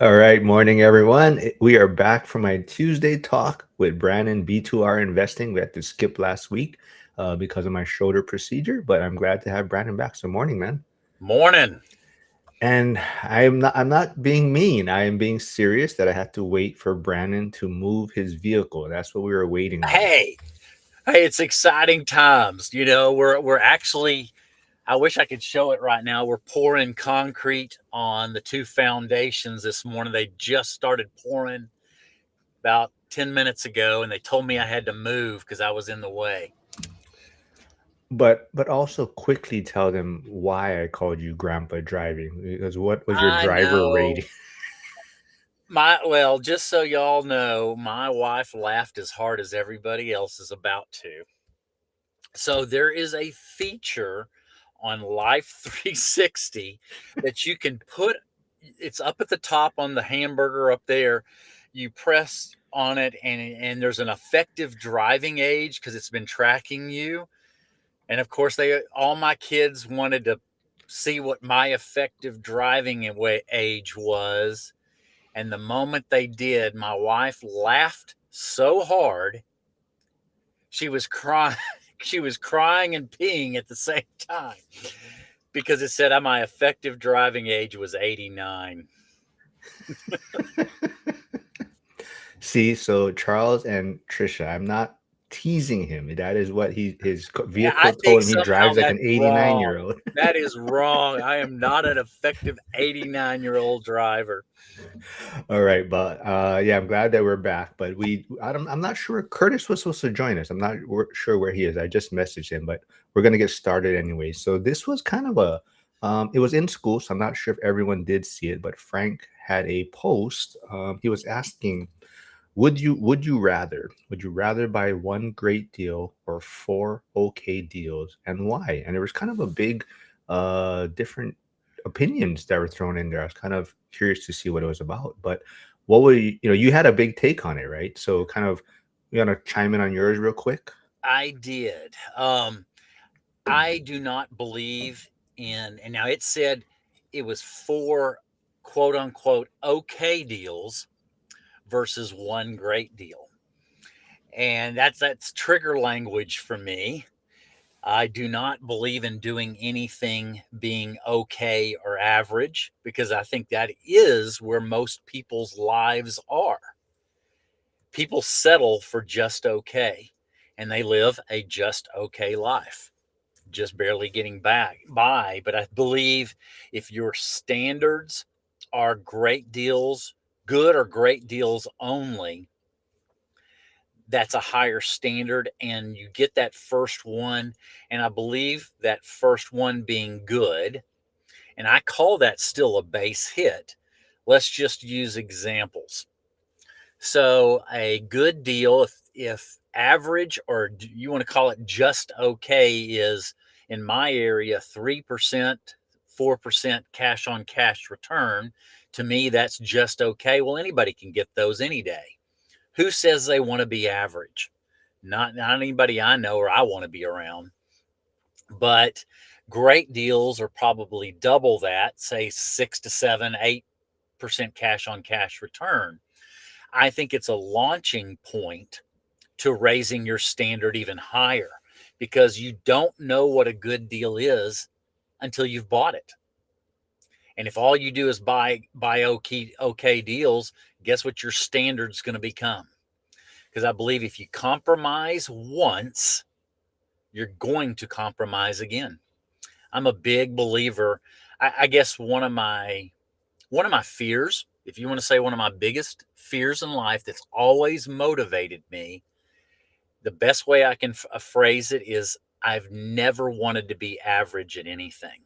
All right, morning everyone. We are back from my Tuesday talk with Brannon B2R Investing. We had to skip last week because of my shoulder procedure, but I'm glad to have Brannon back. So morning, man. Morning. And I'm not being mean. I am being serious that I had to wait for Brannon to move his vehicle. That's what we were waiting on. Hey, hey, it's exciting times. We're actually I wish I could show it right now. We're pouring concrete on the two foundations this morning. They just started pouring about 10 minutes ago and they told me I had to move because I was in the way. But also quickly tell them why I called you Grandpa Driving because what was your I driver know. rating? Just so y'all know, my wife laughed as hard as everybody else is about to. So there is a feature on Life 360 that you can put. It's up at the top on the hamburger up there. You press on it, and there's an effective driving age because it's been tracking you. And of course, they all my kids wanted to see what my effective driving age was. And the moment they did, my wife laughed so hard she was crying. She was crying and peeing at the same time because it said my effective driving age was 89. See, so Charles and Trisha, I'm not teasing him. That is what his I vehicle think told him. He somehow drives like that's an 89 wrong. year old. That is wrong. I am not an effective 89-year-old driver. All right, but yeah, I'm glad that we're back. But I'm not sure Curtis was supposed to join us. I'm not sure where he is. I just messaged him, but we're gonna get started anyway. So this was kind of it was in school, so I'm not sure if everyone did see it. But Frank had a post. He was asking, would you rather buy one great deal or four okay deals, and why? And there was kind of a big different opinions that were thrown in there. I was kind of curious to see what it was about. But what would you had a big take on it, right? So kind of you want to chime in on yours real quick? I did. I do not believe in, and now it said it was four quote unquote okay deals versus one great deal. And that's trigger language for me. I do not believe in doing anything being okay or average because I think that is where most people's lives are. People settle for just okay and they live a just okay life, just barely getting back by. But I believe if your standards are great deals, good or great deals only, that's a higher standard and you get that first one. And I believe that first one being good, and I call that still a base hit. Let's just use examples. So a good deal, if average, or you want to call it just okay, is in my area 3%, 4% cash on cash return. To me, that's just okay. Well, anybody can get those any day. Who says they want to be average? Not anybody I know or I want to be around. But great deals are probably double that, say 6 to 7, 8% cash on cash return. I think it's a launching point to raising your standard even higher because you don't know what a good deal is until you've bought it. And if all you do is buy okay deals, guess what your standard's going to become? Because I believe if you compromise once, you're going to compromise again. I'm a big believer. I guess one of my fears, if you want to say one of my biggest fears in life that's always motivated me, the best way I can phrase it is I've never wanted to be average at anything.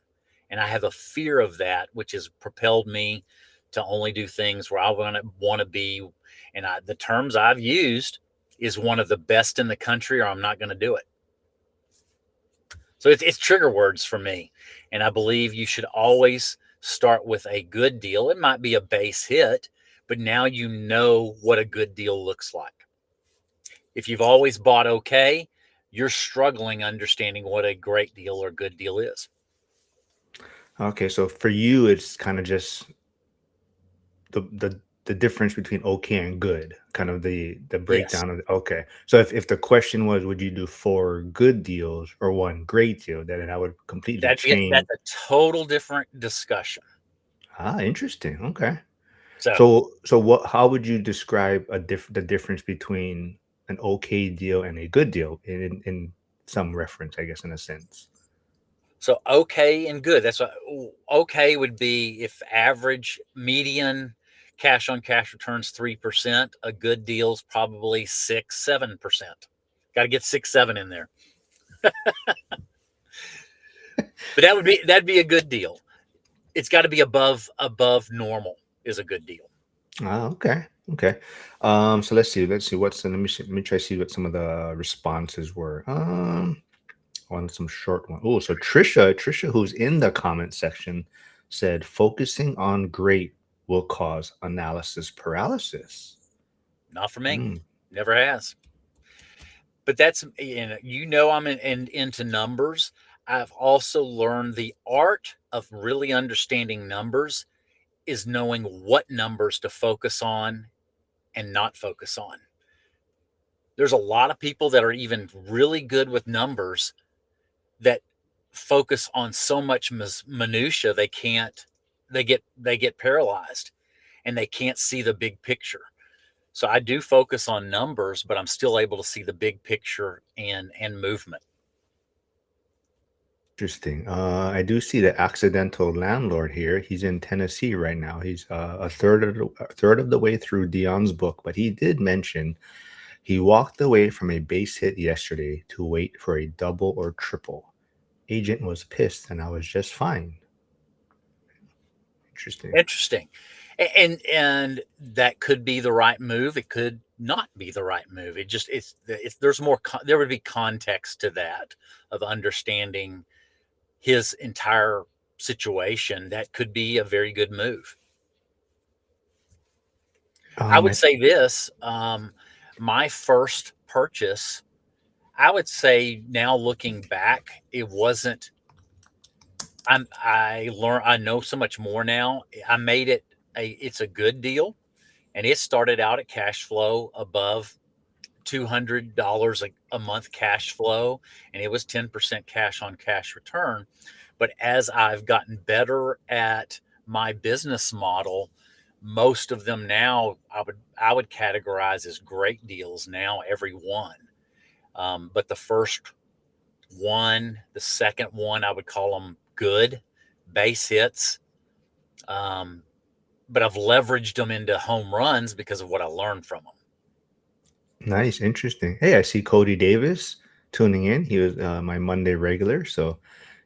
And I have a fear of that, which has propelled me to only do things where I want to be. And the terms I've used is one of the best in the country, or I'm not going to do it. So it's trigger words for me. And I believe you should always start with a good deal. It might be a base hit, but now you know what a good deal looks like. If you've always bought okay, you're struggling understanding what a great deal or good deal is. Okay, so for you, it's kind of just the difference between okay and good, kind of the Yes. breakdown of okay. So if the question was, would you do four good deals or one great deal, then I would completely change. That's a total different discussion. Ah, interesting. Okay. So So what? How would you describe the difference between an okay deal and a good deal in some reference, I guess, in a sense? so okay and good. That's what okay would be if average median cash on cash returns 3%. A good deal's probably 6, 7%. Got to get 6, 7 in there. But that'd be a good deal. It's got to be above normal is a good deal. Ah, okay. Okay. So let's see what's let me try to see what some of the responses were. On some short one. Oh, so Trisha, who's in the comment section, said focusing on great will cause analysis paralysis. Not for me. Hmm. Never has. But that's I'm into numbers. I've also learned the art of really understanding numbers is knowing what numbers to focus on and not focus on. There's a lot of people that are even really good with numbers that focus on so much minutia they get paralyzed and they can't see the big picture. So I do focus on numbers, but I'm still able to see the big picture and movement. Interesting. I do see the accidental landlord here. He's in Tennessee right now. He's a third of the way through Dion's book, but he did mention he walked away from a base hit yesterday to wait for a double or triple. Agent was pissed, and I was just fine. Interesting. Interesting. And that could be the right move. It could not be the right move. It's there's more there would be context to that of understanding his entire situation. That could be a very good move. I would I say this, my first purchase, I would say now looking back, it wasn't I know so much more now. I made it it's a good deal, and it started out at cash flow above $200 a month cash flow, and it was 10% cash on cash return. But as I've gotten better at my business model, most of them now I would categorize as great deals now, every one. But the first one, the second one, I would call them good base hits. Um, but I've leveraged them into home runs because of what I learned from them. Nice, interesting. Hey, I see Cody Davis tuning in. He was my Monday regular, so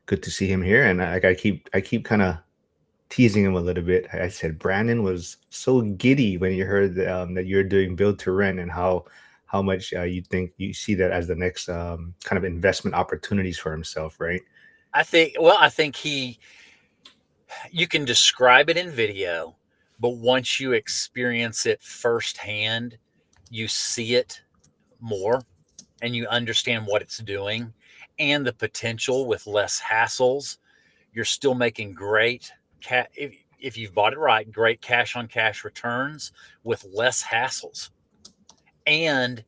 good to see him here. And I keep kind of teasing him a little bit. I said Brannon was so giddy when you heard that you're doing build to rent and how much you think you see that as the next kind of investment opportunities for himself, right? I think you can describe it in video, but once you experience it firsthand, you see it more and you understand what it's doing and the potential with less hassles. You're still making great if you've bought it right, great cash on cash returns with less hassles and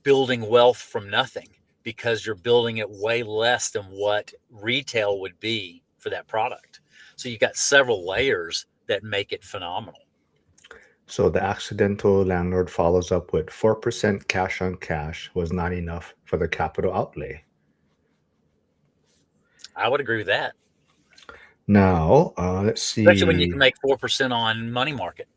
building wealth from nothing because you're building it way less than what retail would be for that product. So you got several layers that make it phenomenal. So the accidental landlord follows up with 4% cash on cash was not enough for the capital outlay. I would agree with that, Now, let's especially when you see. can make 4% on money market.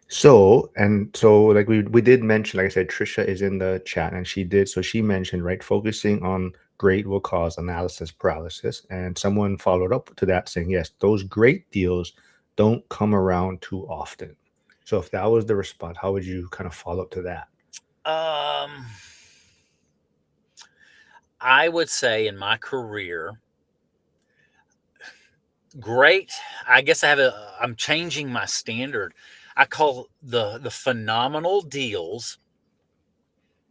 So like we did mention, like I said, Trisha is in the chat and she mentioned, right, focusing on great will cause analysis paralysis. And someone followed up to that saying, yes, those great deals don't come around too often. So if that was the response, how would you kind of follow up to that? Um, I would say in my career, great. I guess I'm changing my standard. I call the phenomenal deals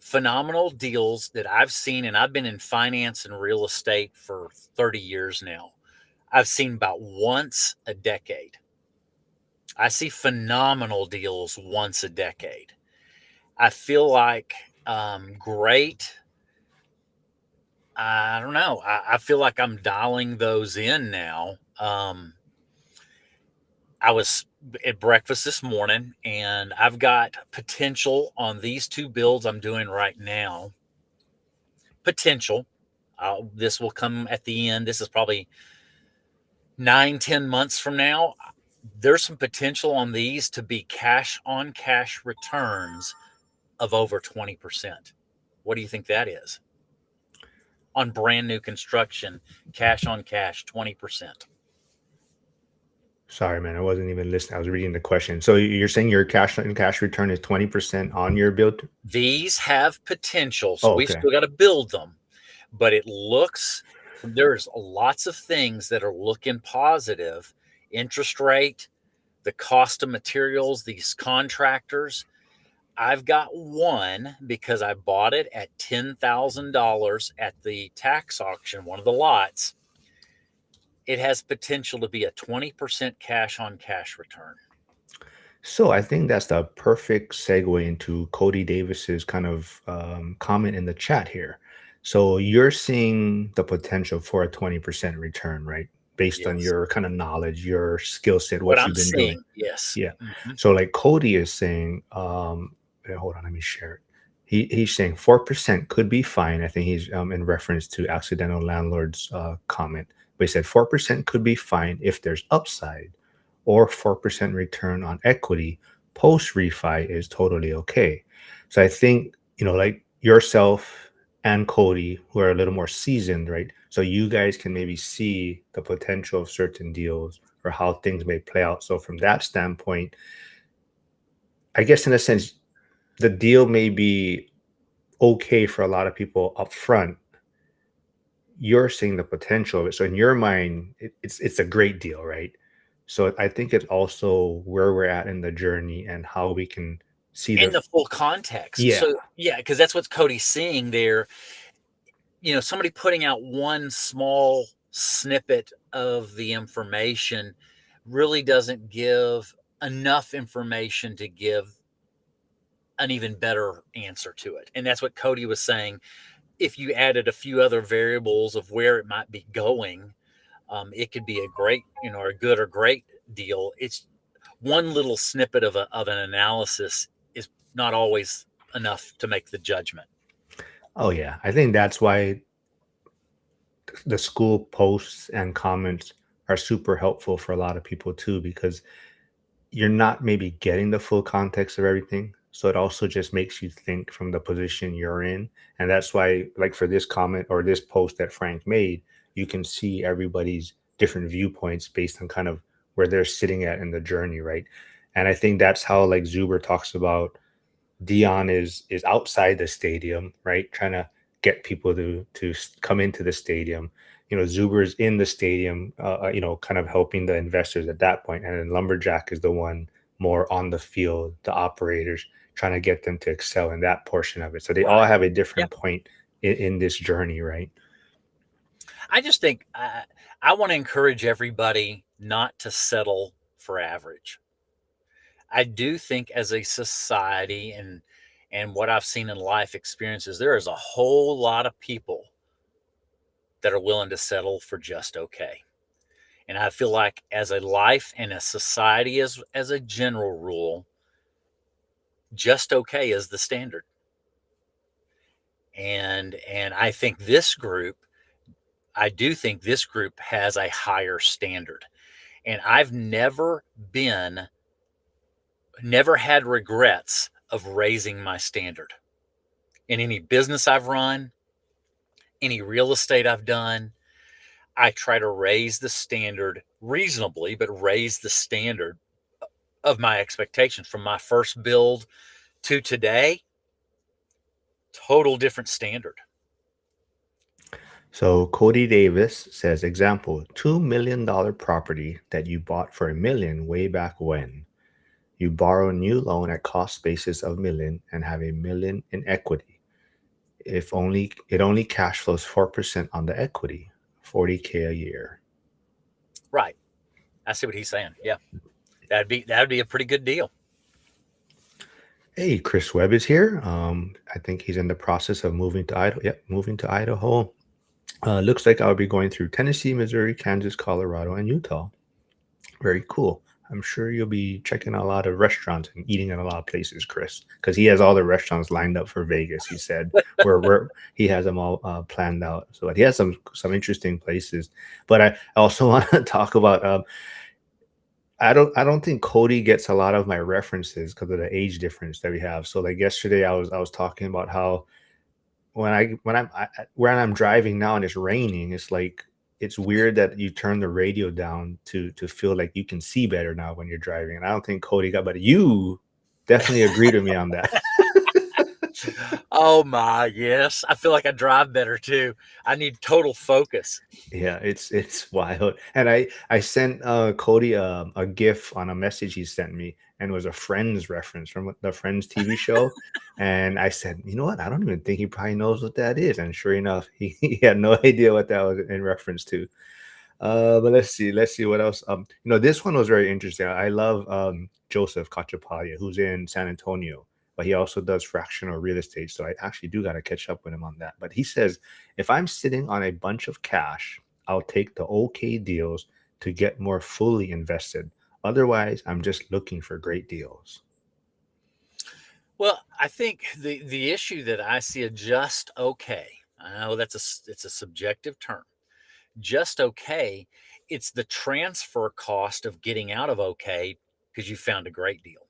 that I've seen, and I've been in finance and real estate for 30 years now. I've seen about once a decade. I see phenomenal deals once a decade. I feel like great. I don't know. I feel like I'm dialing those in now. I was at breakfast this morning and I've got potential on these two builds I'm doing right now. Potential. This will come at the end. This is probably 9, 10 months from now. There's some potential on these to be cash on cash returns of over 20%. What do you think that is? On brand new construction, cash on cash, 20%. Sorry, man, I wasn't even listening. I was reading the question. So you're saying your cash and cash return is 20% on your build? These have potential, so Oh, we've okay. still got to build them, but it looks there's lots of things that are looking positive. Interest rate, the cost of materials, these contractors. I've got one because I bought it at $10,000 at the tax auction, one of the lots. It has potential to be a 20% cash on cash return. So I think that's the perfect segue into Cody Davis's kind of comment in the chat here. So you're seeing the potential for a 20% return, right? Based on Yes. your kind of knowledge, your skill set, What what I'm you've been doing. seeing, yes. Yeah. Mhm. So like Cody is saying, hold on, let me share it. He's saying 4% could be fine. I think he's in reference to accidental landlord's comment. But he said 4% could be fine if there's upside, or 4% return on equity post refi is totally okay. So I think, like yourself and Cody, who are a little more seasoned, right? So you guys can maybe see the potential of certain deals or how things may play out. So from that standpoint, I guess in a sense, the deal may be okay for a lot of people up front. You're seeing the potential of it. So in your mind, it's a great deal, right? So I think it's also where we're at in the journey and how we can see In the full context. yeah. So, yeah, because that's what Cody's seeing there. Somebody putting out one small snippet of the information really doesn't give enough information to give an even better answer to it. And that's what Cody was saying. If you added a few other variables of where it might be going, it could be a great, or a good or great deal. It's one little snippet of an analysis is not always enough to make the judgment. Oh yeah. I think that's why the school posts and comments are super helpful for a lot of people too, because you're not maybe getting the full context of everything. So it also just makes you think from the position you're in. And that's why, like for this comment or this post that Frank made, you can see everybody's different viewpoints based on kind of where they're sitting at in the journey, right? And I think that's how like Zuber talks about Dion is outside the stadium, right? Trying to get people to come into the stadium. Zuber's in the stadium, kind of helping the investors at that point, and then Lumberjack is the one more on the field, the operators trying to get them to excel in that portion of it. So they all Right. have a Yeah. different point in this journey, right? I just think I want to encourage everybody not to settle for average. I do think as a society and what I've seen in life experiences, there is a whole lot of people that are willing to settle for just okay. And I feel like as a life and a society as a general rule, just okay is the standard. And I do think this group has a higher standard. And I've never had regrets of raising my standard in any business I've run, any real estate I've done. I try to raise the standard reasonably, but raise the standard of my expectations from my first build to today. Total different standard. So Cody Davis says, example, $2 million property that you bought for 1 million way back when. You borrow a new loan at cost basis of million and have 1 million in equity. If only it only cash flows 4% on the equity, 40K a year. Right. I see what he's saying. Yeah. That'd be a pretty good deal. Hey, Chris Webb is here. I think he's in the process of moving to Idaho. Yep, moving to Idaho. Looks like I'll be going through Tennessee, Missouri, Kansas, Colorado, and Utah. Very cool. I'm sure you'll be checking out a lot of restaurants and eating at a lot of places, Chris, because he has all the restaurants lined up for Vegas. He said where he has them all planned out. So he has some interesting places. But I also want to talk about. I don't think Cody gets a lot of my references because of the age difference that we have. So like yesterday, I was talking about how when I'm driving now and it's raining, it's like it's weird that you turn the radio down to feel like you can see better now when you're driving. And I don't think Cody got, but you definitely agreed with me on that. Oh my, yes. I feel like I drive better too. I need total focus. Yeah, it's wild. And I sent Cody a GIF on a message he sent me, and it was a Friends reference from the Friends TV show. And I said, you know what? I don't even think he probably knows what that is. And sure enough, he had no idea what that was in reference to. But let's see what else. This one was very interesting. I love Joseph Cachapalia, who's in San Antonio, but he also does fractional real estate. So I actually do got to catch up with him on that. But he says, if I'm sitting on a bunch of cash, I'll take the okay deals to get more fully invested. Otherwise, I'm just looking for great deals. Well, I think the issue that I see a just okay. I know it's a subjective term. Just okay. It's the transfer cost of getting out of okay because you found a great deal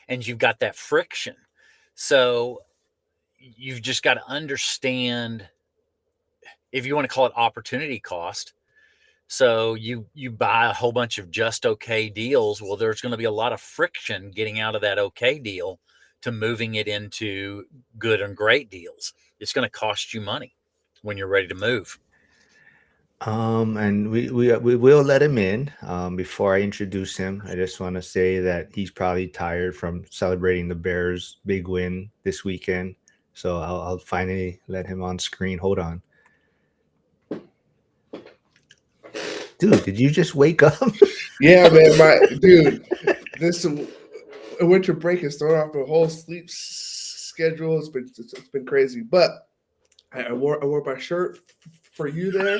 and you've got that friction. So you've just got to understand, if you want to call it opportunity cost. So you buy a whole bunch of just okay deals. Well, there's going to be a lot of friction getting out of that okay deal to moving it into good and great deals. It's going to cost you money when you're ready to move. And we will let him in. Before I introduce him, I just want to say that he's probably tired from celebrating the Bears' big win this weekend. So I'll finally let him on screen. Hold on, dude. Did you just wake up? Yeah, man, my dude, this winter break has thrown off the whole sleep schedule. It's been crazy, but I wore my shirt for you there.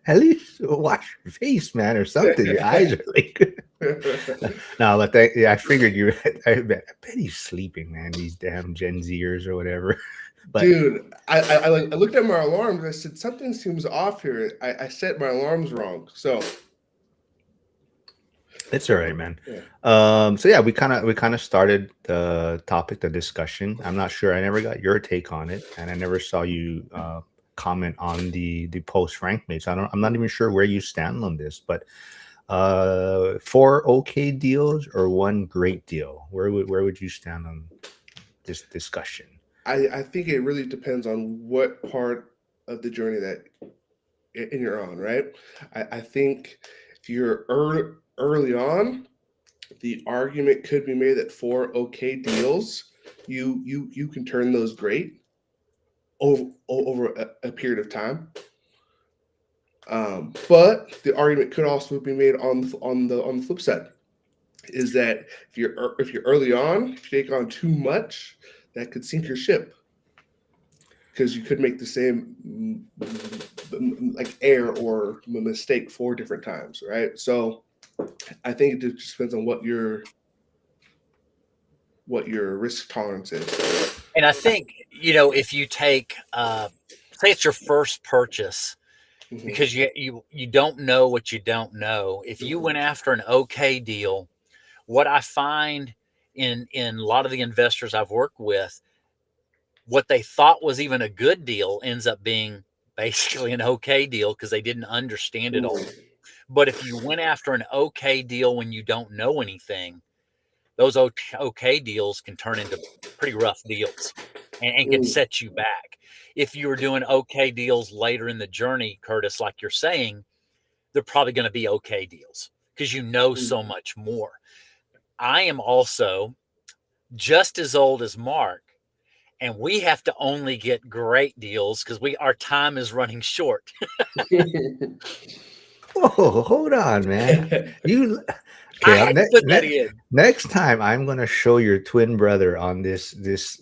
At least wash your face, man, or something. Your eyes are like. No, but yeah, I figured you. I bet he's sleeping, man. These damn Gen Zers or whatever. But Dude, I looked at my alarms. I said something seems off here. I set my alarms wrong. So it's all right, man. yeah. So yeah, we kind of started the topic, the discussion. I'm not sure. I never got your take on it, and I never saw you comment on the post rank mates. I'm not even sure where you stand on this, but four okay deals or one great deal. Where would you stand on this discussion? I think it really depends on what part of the journey that you're on, right? I think if you're early on, the argument could be made that for okay deals, you can turn those great over a period of time. But the argument could also be made on the flip side is that if you're early on, if you take on too much, that could sink your ship because you could make the same like error or mistake 4 different times, right? So I think it just depends on what your risk tolerance is. And I think, if you take, say it's your first purchase, Hmm. because you don't know what you don't know. If you went after an okay deal, what I find in a lot of the investors I've worked with, what they thought was even a good deal ends up being basically an okay deal because they didn't understand it all. But if you went after an okay deal when you don't know anything, those okay deals can turn into pretty rough deals and can Mm, set you back. If you were doing okay deals later in the journey, Curtis, like you're saying, they're probably going to be okay deals because you know mm, so much more. I am also just as old as Mark, and we have to only get great deals because our time is running short. Oh, hold on, man. You I okay? had to put that in. Next time, I'm gonna show your twin brother on this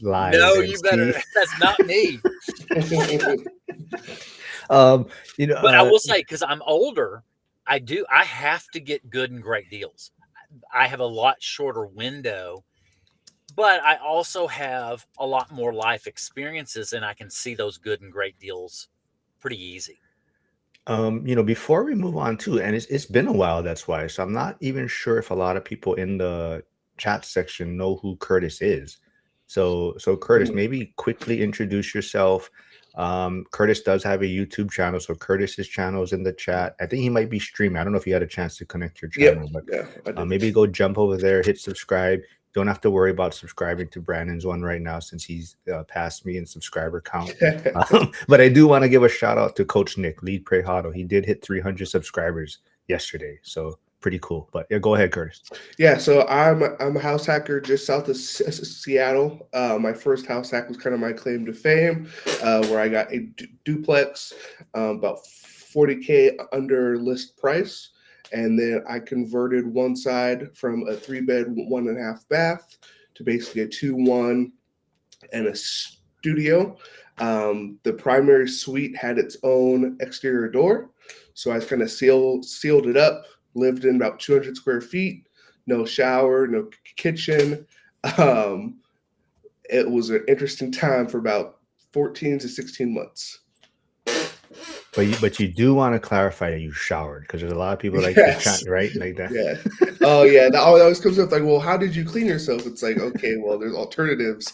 live No, and you better. see. That's not me. Um, you know, But I will say, because I'm older, I have to get good and great deals. I have a lot shorter window, but I also have a lot more life experiences, and I can see those good and great deals pretty easy. before we move on too, and it's been a while, that's why. So I'm not even sure if a lot of people in the chat section know who Curtis is. So Curtis, maybe quickly introduce yourself. Curtis does have a YouTube channel, so Curtis's channel is in the chat. I think he might be streaming. I don't know if you had a chance to connect your Yep. channel, but Yeah, I did. maybe go jump over there, hit subscribe. Don't have to worry about subscribing to Brannon's one right now since he's passed me in subscriber count. But I do want to give a shout out to Coach Nick, Lead Pray Huddle. He did hit 300 subscribers yesterday, so pretty cool. But yeah, go ahead, Curtis. Yeah, so I'm a house hacker just south of Seattle. My first house hack was kind of my claim to fame, where I got a duplex, about 40K under list price, and then I converted one side from a 3-bed, 1.5 bath to basically a 2-1 and a studio. The primary suite had its own exterior door, so I kind of sealed it up. Lived in about 200 square feet, no shower, no kitchen. Um, it was an interesting time for about 14 to 16 months. But you do want to clarify that you showered, because there's a lot of people like to chat, Yes. right? Like that. Yeah. Oh, yeah. That always comes up like, well, how did you clean yourself? It's like, okay, well, there's alternatives.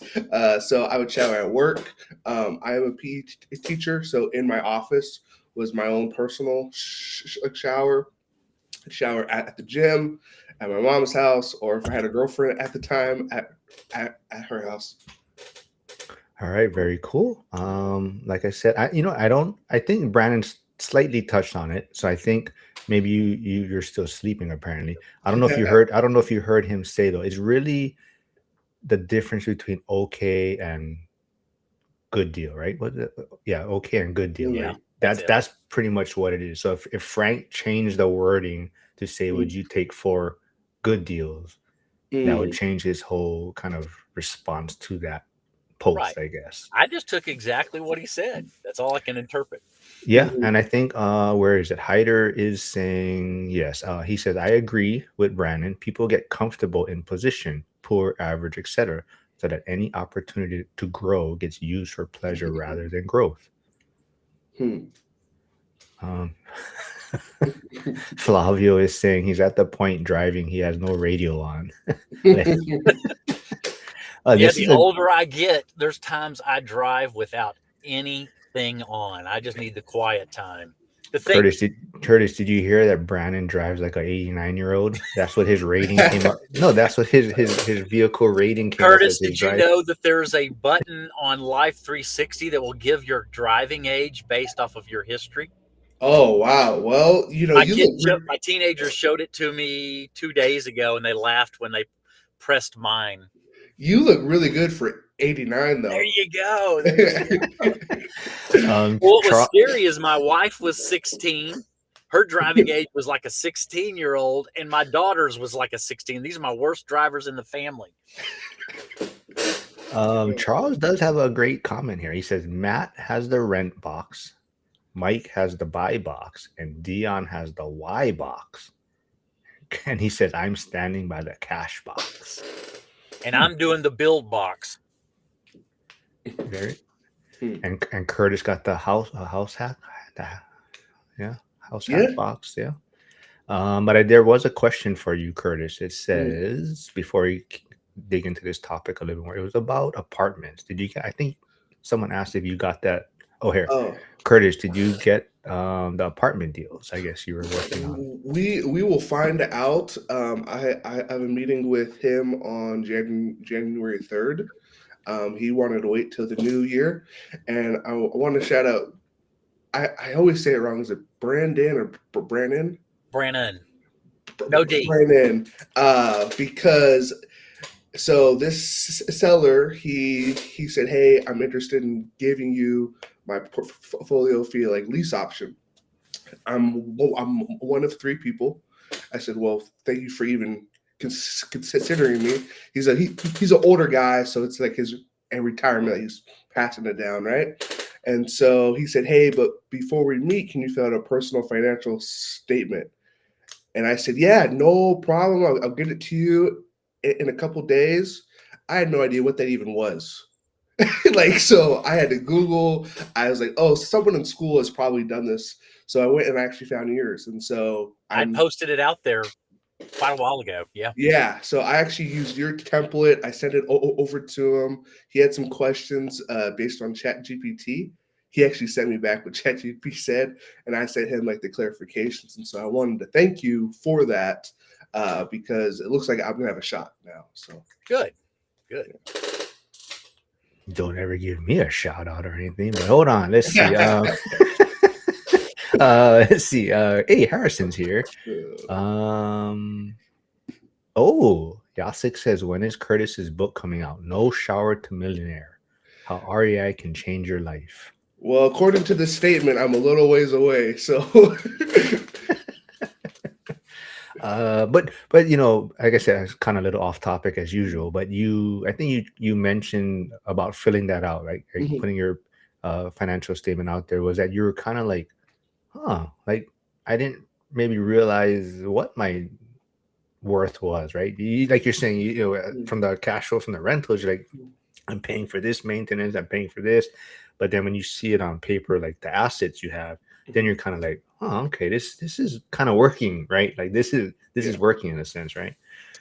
So I would shower at work. I am a PE teacher, so in my office was my own personal shower. Shower at the gym, at my mom's house, or if I had a girlfriend at the time, at her house. All right, very cool. Like I said, I think Brandon slightly touched on it. So I think maybe you're still sleeping apparently. I don't know if you heard, I don't know if you heard him say though, it's really the difference between okay and good deal, right? Yeah, okay and good deal, Yeah, right? that's it. That's pretty much what it is. So if Frank changed the wording to say, would Mm. you take 4 good deals? That would Mm. change his whole kind of response to that post, Right. I guess. I just took exactly what he said. That's all I can interpret. Yeah, Mhm. and I think where is it? Hyder is saying yes. He says I agree with Brannon. People get comfortable in position, poor, average, etc., so that any opportunity to grow gets used for pleasure rather than growth. Hmm. Um, Flavio is saying he's at the point driving. He has no radio on. Yeah, This the is a older I get, there's times I drive without anything on. I just need the quiet time. The thing, Curtis, did you hear that Brannon drives like an 89-year-old? That's what his rating came up. No, that's what his vehicle rating came up as Curtis, his did you drive. know that there's a button on Life 360 that will give your driving age based off of your history? Oh wow! Well, My teenagers showed it to me 2 days ago, and they laughed when they pressed mine. you look really good for 89 There though. you go. There you go. Um, Well, what was Char- scary is my wife was 16. Her driving age was like a 16-year-old, and my daughter's was like a 16. These are my worst drivers in the family. Charles does have a great comment here. He says Matt has the rent box, Mike has the buy box, and Dion has the Y box. And he says, I'm standing by the cash box. And I'm doing the build box. Very. Hmm. And Curtis got the house hack. Yeah, house Yeah. hack box. Yeah. But there was a question for you, Curtis. It Hmm. says before you dig into this topic a little more, it was about apartments. Did you get? I think someone asked if you got that. Oh, here, Oh, Curtis, did you get the apartment deals? I guess you were working on. we will find out. I have a meeting with him on January 3rd. He wanted to wait till the new year, and I want to shout out. I always say it wrong. Is it Brandon or Brannon? Brannon. No D. Brannon, because So this seller, he said, "Hey, I'm interested in giving you my portfolio fee like lease option. I'm one of three people." I said, "Well, thank you for even considering me." He's an older guy, so it's like his in retirement. He's passing it down, right? And so he said, "Hey, but before we meet, can you fill out a personal financial statement?" And I said, "Yeah, no problem. I'll get it to you in a couple days." I had no idea what that even was. Like, so I had to Google. I was like, "Oh, someone in school has probably done this." So I went and actually found yours. And so I'd posted it out there quite a while ago. Yeah. yeah, so I actually used your template. I sent it over to him. He had some questions based on Chat GPT. He actually sent me back what Chat GPT said, and I sent him like the clarifications. And so I wanted to thank you for that because it looks like I'm gonna have a shot now. So Good. Good. Don't ever give me a shout out or anything. But hold on, let's see. Let's see. Hey, Harrison's here. Um. Oh, Yasik says, when is Curtis's book coming out? No Shower to Millionaire. How REI can change your life. Well, according to the statement, I'm a little ways away. So But you know, like I said, it's kind of a little off topic as usual. But I think you mentioned about filling that out, right? Like Mhm. putting your financial statement out there. Was that you were kind of like, huh? Like I didn't maybe realize what my worth was, right? Like you're saying, from the cash flow from the rentals, you're like, I'm paying for this maintenance, I'm paying for this. But then when you see it on paper, like the assets you have, then you're kind of like, oh, okay, this is kind of working, right? Like this is Yeah. working in a sense, right?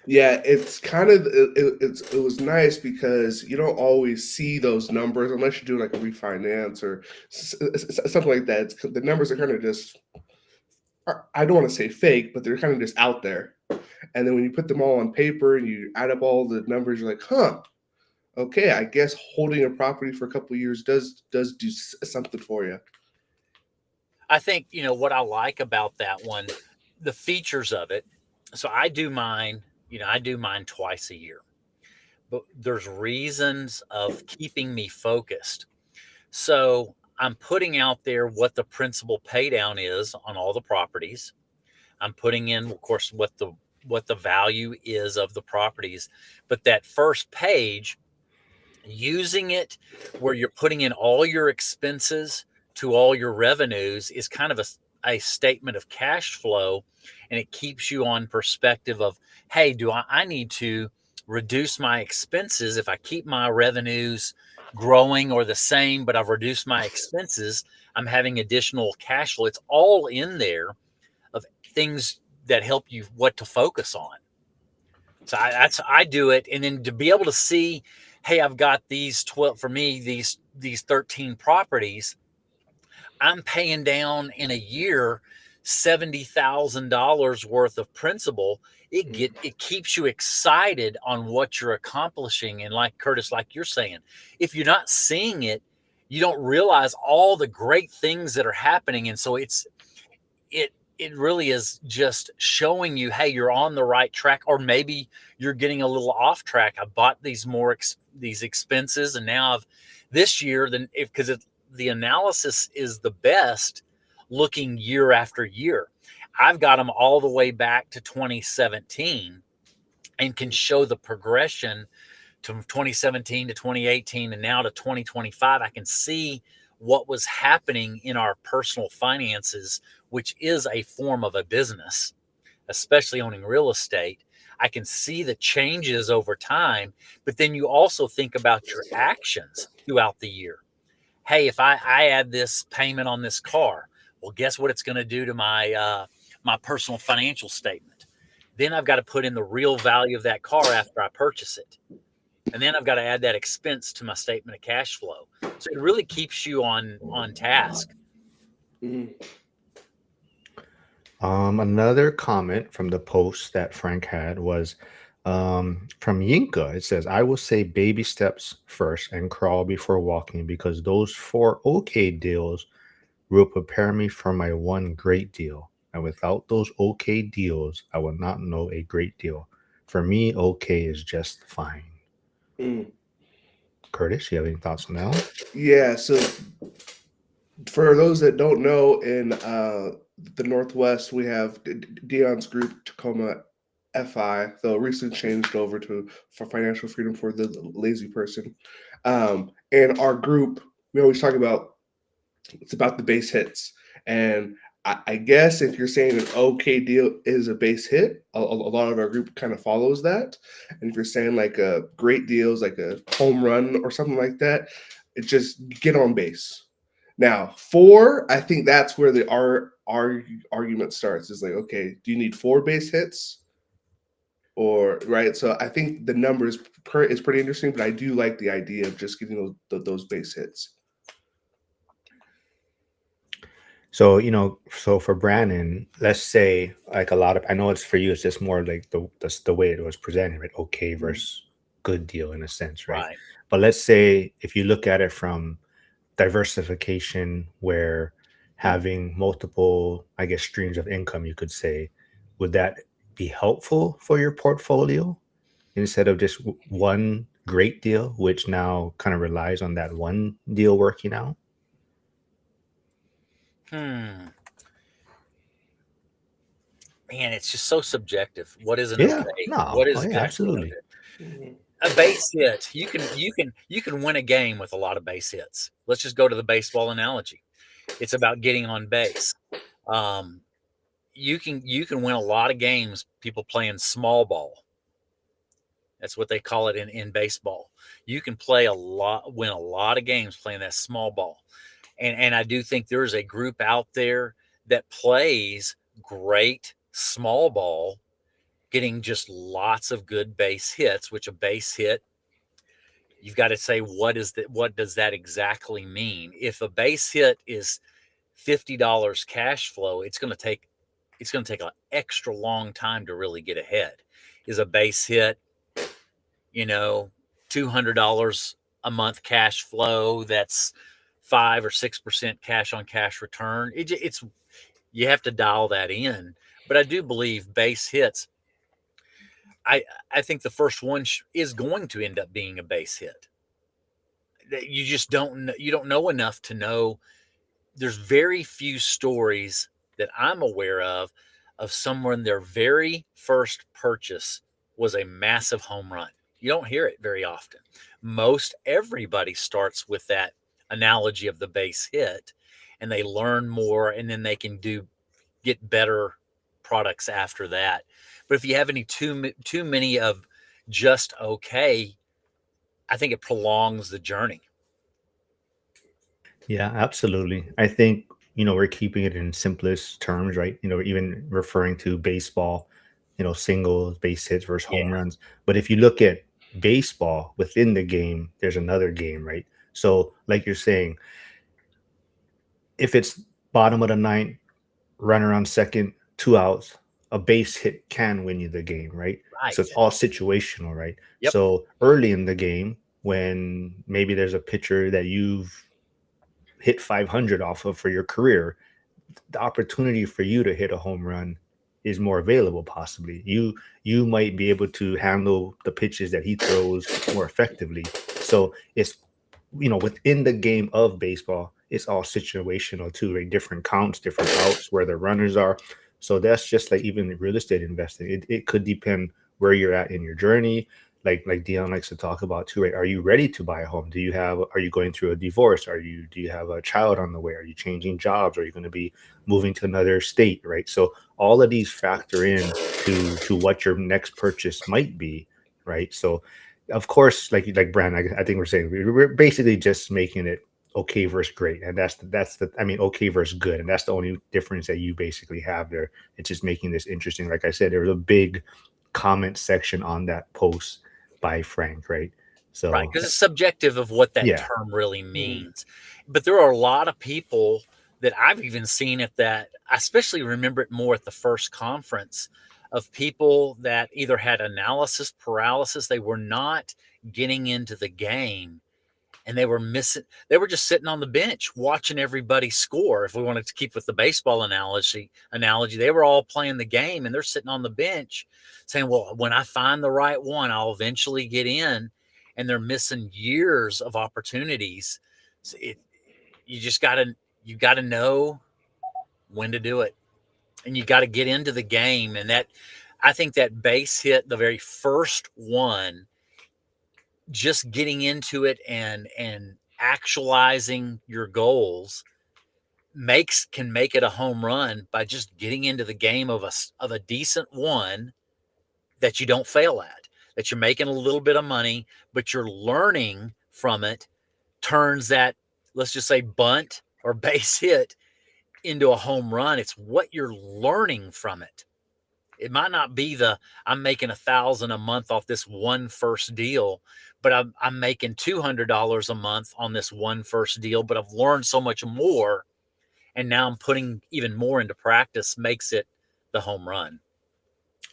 Yeah, it's kind of it was nice because you don't always see those numbers unless you do like a refinance or something like that. The numbers are kind of just I don't want to say fake, but they're kind of just out there. And then when you put them all on paper and you add up all the numbers, you're like, huh, okay, I guess holding a property for a couple of years does do something for you. I think, what I like about that one, the features of it. So I do mine twice a year, but there's reasons of keeping me focused. So I'm putting out there what the principal pay down is on all the properties. I'm putting in, of course, what the value is of the properties. But that first page, using it where you're putting in all your expenses to all your revenues is kind of a statement of cash flow, and it keeps you on perspective of, hey, do I need to reduce my expenses if I keep my revenues growing or the same, but I've reduced my expenses? I'm having additional cash flow. It's all in there of things that help you what to focus on. So I do it, and then to be able to see, hey, I've got these 12 for me, these 13 properties. I'm paying down in a year $70,000 worth of principal. It keeps you excited on what you're accomplishing, and like Curtis, like you're saying, if you're not seeing it, you don't realize all the great things that are happening, and so it really is just showing you, hey, you're on the right track, or maybe you're getting a little off track. I bought these expenses, and now I've this year, then if because the analysis is the best looking year after year. I've got them all the way back to 2017 and can show the progression to 2017 to 2018 and now to 2025. I can see what was happening in our personal finances, which is a form of a business, especially owning real estate. I can see the changes over time, but then you also think about your actions throughout the year. Hey, if I add this payment on this car, well, guess what it's going to do to my personal financial statement? Then I've got to put in the real value of that car after I purchase it, and then I've got to add that expense to my statement of cash flow. So it really keeps you on task. Mhm. Another comment from the post that Frank had was from Yinka. It says, I will say baby steps first and crawl before walking because those four okay deals will prepare me for my one great deal. And without those okay deals, I will not know a great deal. For me, okay is just fine. Mm. Curtis, you have any thoughts on that one? Yeah. So for those that don't know, in the Northwest, we have Dion's group, Tacoma F.I.R.E. They'll recently changed over to for financial freedom for the lazy person. And our group, we always talk about it's about the base hits. And I guess if you're saying an okay deal is a base hit, a lot of our group kind of follows that. And if you're saying like a great deal is like a home run or something like that, it's just get on base. Now, four, I think that's where the argument starts. Is like, okay, do you need four base hits? Or right, so I think the number is pretty interesting, but I do like the idea of just getting those base hits. So, so for Brannon, let's say like a lot of, I know it's for you, it's just more like the way it was presented, right? Okay Mhm. versus good deal in a sense, right? Right. But let's say if you look at it from diversification, where having multiple, I guess, streams of income, you could say, would that be helpful for your portfolio instead of just one great deal, which now kind of relies on that one deal working out? Hmm. Man, it's just so subjective. What is an Yeah, okay? no, What oh is yeah, good? absolutely. Mhm. A base hit. You can win a game with a lot of base hits. Let's just go to the baseball analogy. It's about getting on base. Um, you can win a lot of games. People playing small ball. That's what they call it in baseball. You can win a lot of games playing that small ball. And I do think there's a group out there that plays great small ball, getting just lots of good base hits, which a base hit, you've got to say what does that exactly mean? If a base hit is $50 cash flow, it's going to take an extra long time to really get ahead. Is a base hit, you know, $200 a month cash flow, that's 5 or 6% cash on cash return. It's you have to dial that in. But I do believe base hits. I I think the first one is going to end up being a base hit. You just don't know enough to know. There's very few stories that I'm aware of someone their very first purchase was a massive home run. You don't hear it very often. Most everybody starts with that analogy of the base hit, and they learn more, and then they can get better products after that. But if you have any too many of just okay, I think it prolongs the journey. Yeah, absolutely. I think, we're keeping it in simplest terms, right? Even referring to baseball, singles, base hits versus Yeah, home runs. But if you look at baseball within the game, there's another game, right? So, like you're saying, if it's bottom of the ninth, runner on second, 2 outs, a base hit can win you the game, right? So it's right. all situational, right? Yep. So early in the game, when maybe there's a pitcher that you've hit 500 off of for your career, the opportunity for you to hit a home run is more available. Possibly you might be able to handle the pitches that he throws more effectively. So it's, within the game of baseball, it's all situational too, right? Different counts, different outs, where the runners are. So that's just like even real estate investing. It could depend where you're at in your journey. Like Dion likes to talk about too, right? Are you ready to buy a home? Are you going through a divorce? Do you have a child on the way? Are you changing jobs? Are you going to be moving to another state, right? So all of these factor in to what your next purchase might be, right? So of course, like Brand, I think we're saying we're basically just making it okay versus great, and that's the I mean okay versus good, and that's the only difference that you basically have there. It's just making this interesting. Like I said, there was a big comment section on that post by Frank, right? Right, So because it's subjective of what that yeah, term really Mhm. means. But there are a lot of people that I've even seen at that. I especially remember it more at the first conference, of people that either had analysis paralysis, they were not getting into the game, and they were missing. They were just sitting on the bench watching everybody score. If we wanted to keep with the baseball analogy, they were all playing the game, and they're sitting on the bench saying, "Well, when I find the right one, I'll eventually get in." And they're missing years of opportunities. So you just gotta know when to do it, and you got to get into the game. And that, I think that base hit, the very first one, just getting into it and actualizing your goals can make it a home run by just getting into the game of a decent one that you don't fail at, that you're making a little bit of money, but you're learning from it, turns that, let's just say, bunt or base hit into a home run. It's what you're learning from it. It might not be the I'm making 1,000 a month off this one first deal, but I'm making $200 a month on this one first deal. But I've learned so much more, and now I'm putting even more into practice. Makes it the home run.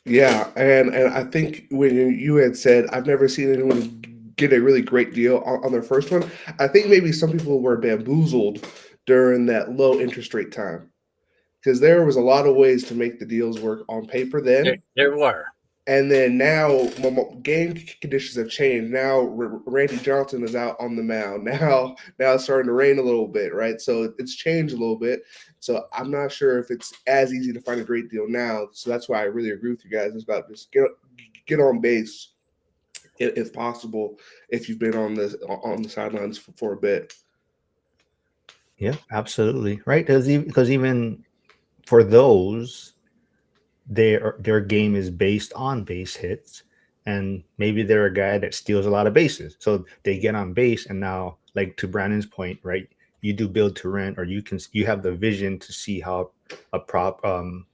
Yeah, and I think when you had said I've never seen anyone get a really great deal on their first one, I think maybe some people were bamboozled during that low interest rate time because there was a lot of ways to make the deals work on paper There, then. there were. And then now, game conditions have changed. Now, Randy Johnson is out on the mound. Now it's starting to rain a little bit, right? So it's changed a little bit. So I'm not sure if it's as easy to find a great deal now. So that's why I really agree with you guys. It's about just get on base if possible. If you've been on the sidelines for a bit. Yeah, absolutely. Right. Because even for those, their game is based on base hits, and maybe they're a guy that steals a lot of bases, so they get on base, and now, like to Brannon's point, right, you do build to rent, or you have the vision to see how a prop an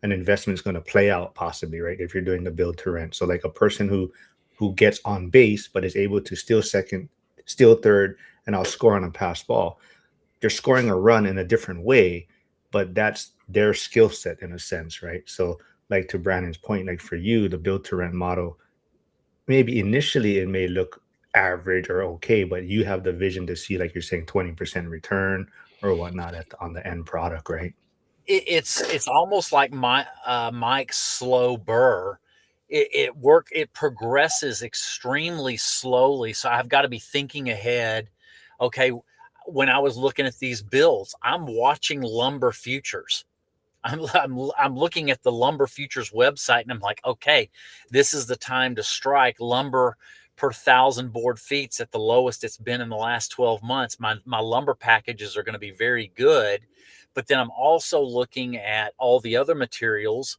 investment is going to play out, possibly, right, if you're doing the build to rent. So like a person who gets on base but is able to steal second, steal third, and I'll score on a pass ball. They're scoring a run in a different way, but that's their skill set in a sense, right? So, like to Brannon's point, like for you, the build to rent model, maybe initially it may look average or okay, but you have the vision to see, like you're saying, 20% return or whatnot on the end product, right? It's almost like Mike's slow burr. It progresses extremely slowly. So I've got to be thinking ahead. Okay, when I was looking at these bills, I'm watching lumber futures. I'm looking at the lumber futures website, and I'm like, okay, this is the time to strike. Lumber per thousand board feet's at the lowest it's been in the last 12 months. My lumber packages are going to be very good. But then I'm also looking at all the other materials.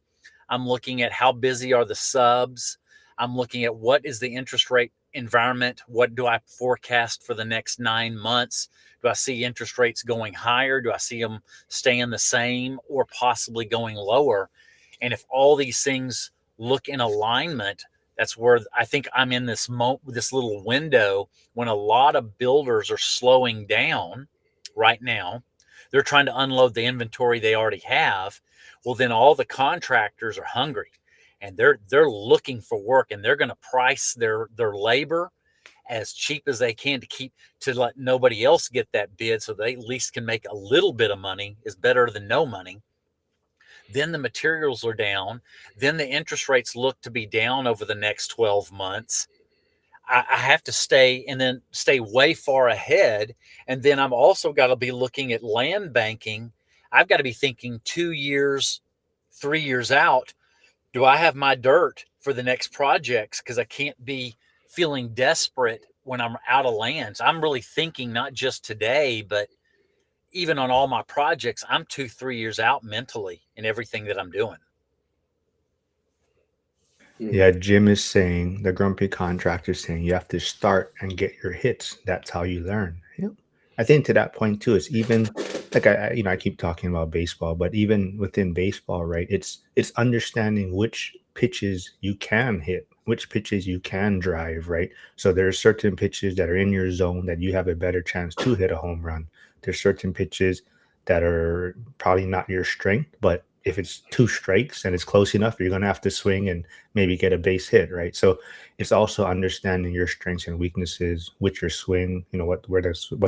I'm looking at how busy are the subs. I'm looking at what is the interest rate environment. What do I forecast for the next 9 months? Do I see interest rates going higher? Do I see them staying the same or possibly going lower? And if all these things look in alignment, that's where I think I'm in this little window when a lot of builders are slowing down right now. They're trying to unload the inventory they already have. Well, then all the contractors are hungry, and they're looking for work, and they're going to price their labor as cheap as they can to let nobody else get that bid, so they at least can make a little bit of money. Is better than no money. Then the materials are down. Then the interest rates look to be down over the next 12 months. I have to stay way far ahead. And then I'm also got to be looking at land banking. I've got to be thinking 2 years, 3 years out. Do I have my dirt for the next projects? Because I can't be feeling desperate when I'm out of lands. I'm really thinking not just today, but even on all my projects, I'm 2, 3 years out mentally in everything that I'm doing. Yeah, Jim is saying, the grumpy contractor is saying, you have to start and get your hits. That's how you learn. Yep. I think to that point too, is even like I keep talking about baseball, but even within baseball, right? It's understanding which pitches you can hit, which pitches you can drive, right? So there are certain pitches that are in your zone that you have a better chance to hit a home run. There's certain pitches that are probably not your strength, but if it's two strikes and it's close enough, you're going to have to swing and maybe get a base hit, right? So it's also understanding your strengths and weaknesses with your swing, what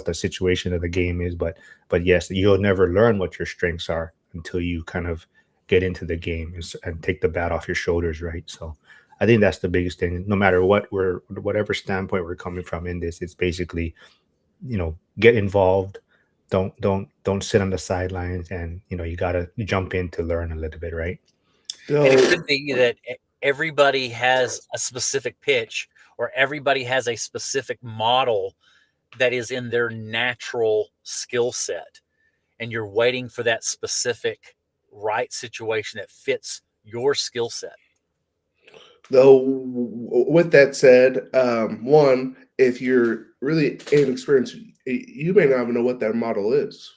the situation of the game is. But yes, you'll never learn what your strengths are until you kind of get into the game and take the bat off your shoulders, right? So I think that's the biggest thing. No matter whatever standpoint we're coming from in this, it's basically, get involved. Don't sit on the sidelines, and you got to jump in to learn a little bit, right? And it So could be that everybody has a specific pitch, or everybody has a specific model that is in their natural skill set. And you're waiting for that specific right situation that fits your skill set. though, with that said, one, if you're really inexperienced, you may not even know what that model is.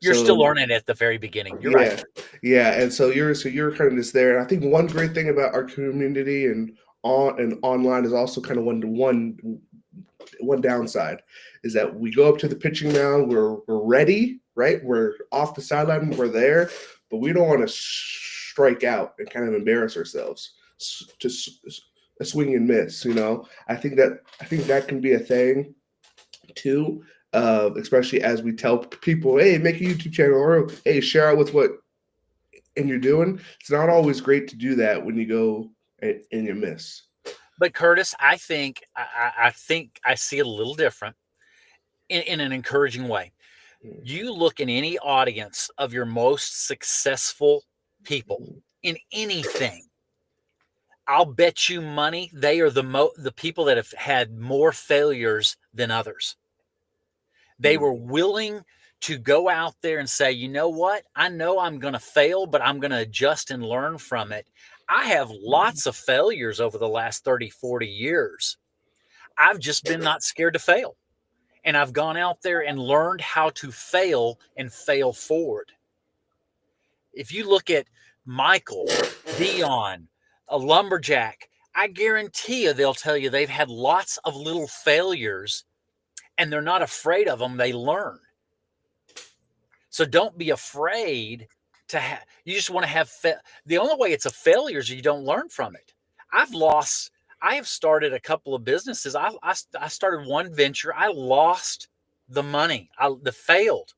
You're So still learning at the very beginning. You're right. yeah, yeah, and so you're kind of just there. And I think one great thing about our community and online is also kind of one downside is that we go up to the pitching mound, we're ready, right? We're off the sideline, we're there, but we don't want to strike out and kind of embarrass ourselves to a swing and miss. I think that can be a thing too. Especially as we tell people, hey, make a YouTube channel, or hey, share out with what and you're doing. It's not always great to do that when you go and you miss. But Curtis, I think I see it a little different in an encouraging way. You look in any audience of your most successful people in anything, I'll bet you money they are the people that have had more failures than others. They were willing to go out there and say, you know what? I know I'm going to fail, but I'm going to adjust and learn from it. I have lots of failures over the last 30, 40 years. I've just been not scared to fail. And I've gone out there and learned how to fail and fail forward. If you look at Michael, Dion, a lumberjack, I guarantee you they'll tell you they've had lots of little failures and they're not afraid of them. They learn. So don't be afraid to have, you just want to have, the only way it's a failure is you don't learn from it. I have started a couple of businesses. I started one venture. I lost the money. The failed.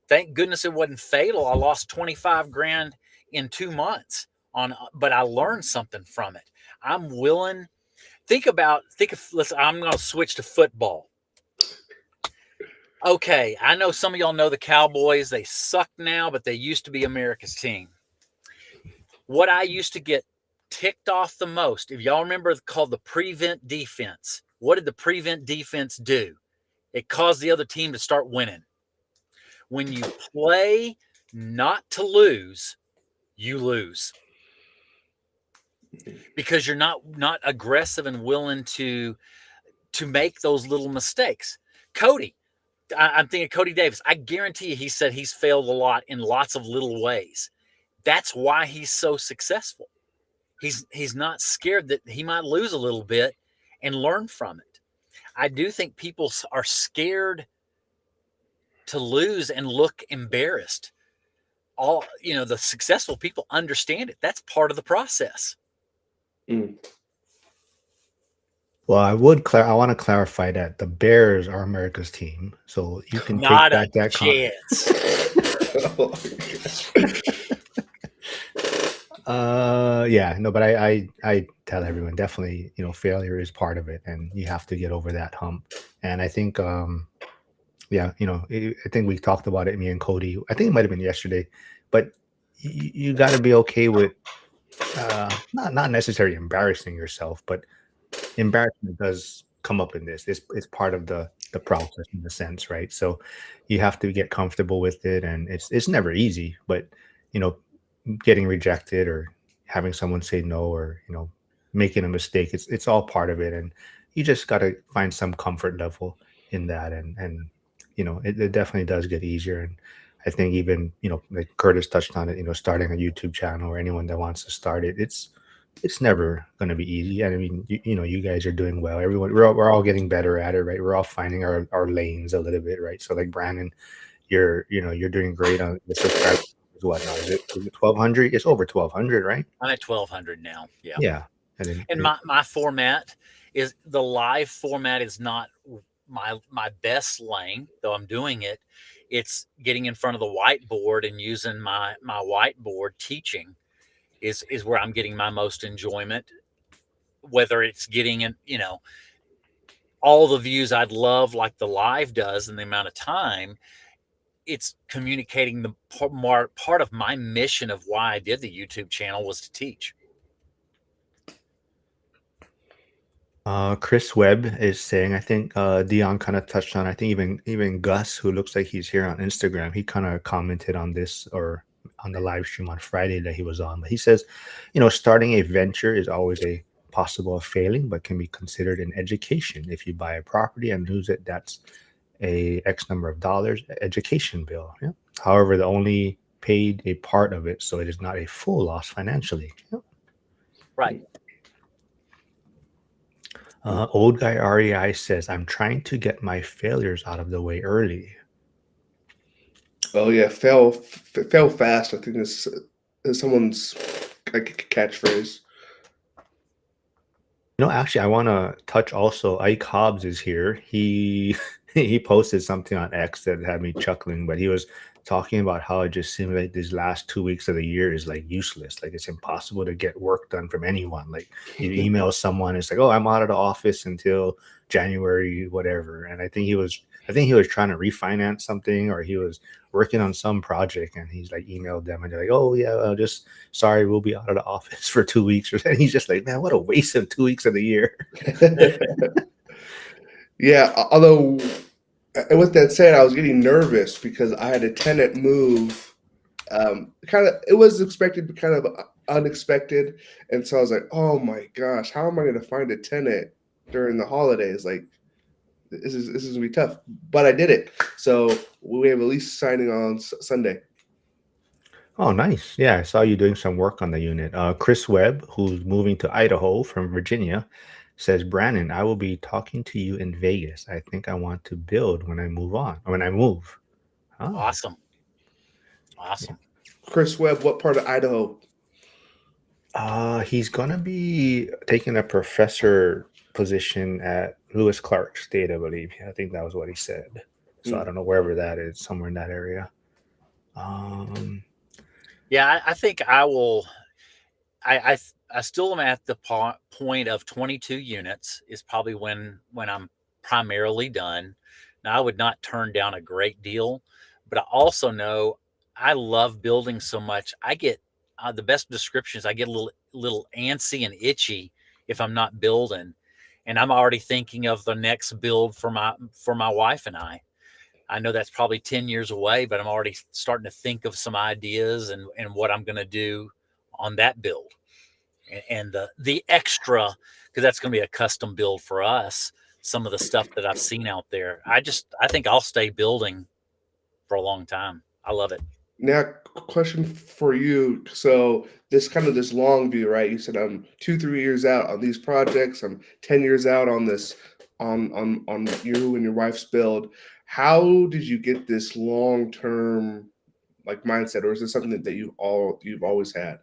Thank goodness it wasn't fatal. I lost 25 grand in 2 months but I learned something from it. I'm willing. I'm going to switch to football. Okay, I know some of y'all know the Cowboys. They suck now, but they used to be America's team. What I used to get ticked off the most, if y'all remember, called the prevent defense. What did the prevent defense do? It caused the other team to start winning. When you play not to lose, you lose because you're not aggressive and willing to make those little mistakes. Cody, I'm thinking Cody Davis. I guarantee you, he said he's failed a lot in lots of little ways. That's why he's so successful. He's not scared that he might lose a little bit and learn from it. I do think people are scared to lose and look embarrassed. The successful people understand it. That's part of the process. Mm. Well, I want to clarify that the Bears are America's team, so you can take Not a back that chance. Yeah, no, but I tell everyone definitely, failure is part of it, and you have to get over that hump. And I think, yeah, I think we talked about it, me and Cody. I think it might have been yesterday, but you got to be okay with not necessarily embarrassing yourself, but embarrassment does come up in this. It's part of the process in a sense, right? So you have to get comfortable with it, and it's never easy, but you know, getting rejected or having someone say no, or making a mistake, it's all part of it, and you just got to find some comfort level in that, and it definitely does get easier. And I think even like Curtis touched on it, starting a YouTube channel, or anyone that wants to start it, it's never going to be easy. And I mean, you guys are doing well. Everyone, we're all getting better at it, right? We're all finding our lanes a little bit, right? So like Brannon, you're doing great on the subscribers is what now? Is it 1,200? It's over 1,200, right? I'm at 1,200 now. Yeah. Yeah. And then And my format is the live format is not my best lane, though I'm doing it. It's getting in front of the whiteboard and using my whiteboard teaching is where I'm getting my most enjoyment. Whether it's getting in, all the views I'd love like the live does in the amount of time, it's communicating the part of my mission of why I did the YouTube channel was to teach. Chris Webb is saying, I think Dion kind of touched on, I think even Gus, who looks like he's here on Instagram, he kind of commented on this or on the live stream on Friday that he was on. But he says, starting a venture is always a possible of failing, but can be considered an education. If you buy a property and lose it, that's a X number of dollars education bill. Yeah. However, the only paid a part of it, so it is not a full loss financially. Yeah. Right. Old guy REI says, I'm trying to get my failures out of the way early. Oh yeah, fail fast. I think this is someone's catchphrase. Actually, I want to touch also. Ike Hobbs is here. He he posted something on X that had me chuckling, but he was talking about how it just seemed like these last 2 weeks of the year is like useless. Like it's impossible to get work done from anyone. Like you email someone, it's like, oh, I'm out of the office until January, whatever. And I think he was trying to refinance something, or he was working on some project, and he's like emailed them, and they're like, oh yeah, just sorry, we'll be out of the office for 2 weeks. And he's just like, man, what a waste of 2 weeks of the year. Yeah, although with that said, I was getting nervous because I had a tenant move. It was expected, but kind of unexpected, and so I was like, "Oh my gosh, how am I going to find a tenant during the holidays? Like, this is gonna be tough." But I did it, so we have a lease signing on Sunday. Oh, nice. Yeah, I saw you doing some work on the unit. Chris Webb, who's moving to Idaho from Virginia, says, Brannon, I will be talking to you in Vegas. I think I want to build when I move. Oh, Awesome. yeah. Chris Webb, what part of Idaho? He's gonna be taking a professor position at Lewis Clark State, I believe. I think that was what he said. So I don't know wherever that is, somewhere in that area. Yeah, I think I will. I still am at the point of 22 units is probably when I'm primarily done. Now I would not turn down a great deal, but I also know I love building so much. I get the best descriptions. I get a little antsy and itchy if I'm not building, and I'm already thinking of the next build for my wife and I. I know that's probably 10 years away, but I'm already starting to think of some ideas and what I'm going to do on that build and the extra, because that's going to be a custom build for us. Some of the stuff that I've seen out there, I think I'll stay building for a long time. I love it. Now, question for you. So this long view, right? You said I'm 2-3 years out on these projects. I'm 10 years out on this on you and your wife's build. How did you get this long term like mindset, or is this something that you've always had?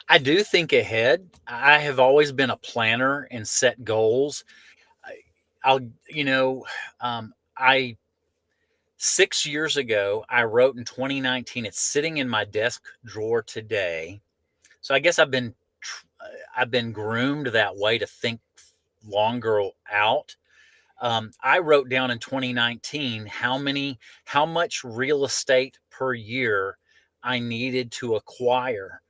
I do think ahead. I have always been a planner and set goals. I, I'll, I 6 years ago, I wrote in 2019. It's sitting in my desk drawer today. So I guess I've been groomed that way to think longer out. I wrote down in 2019 how much real estate per year I needed to acquire,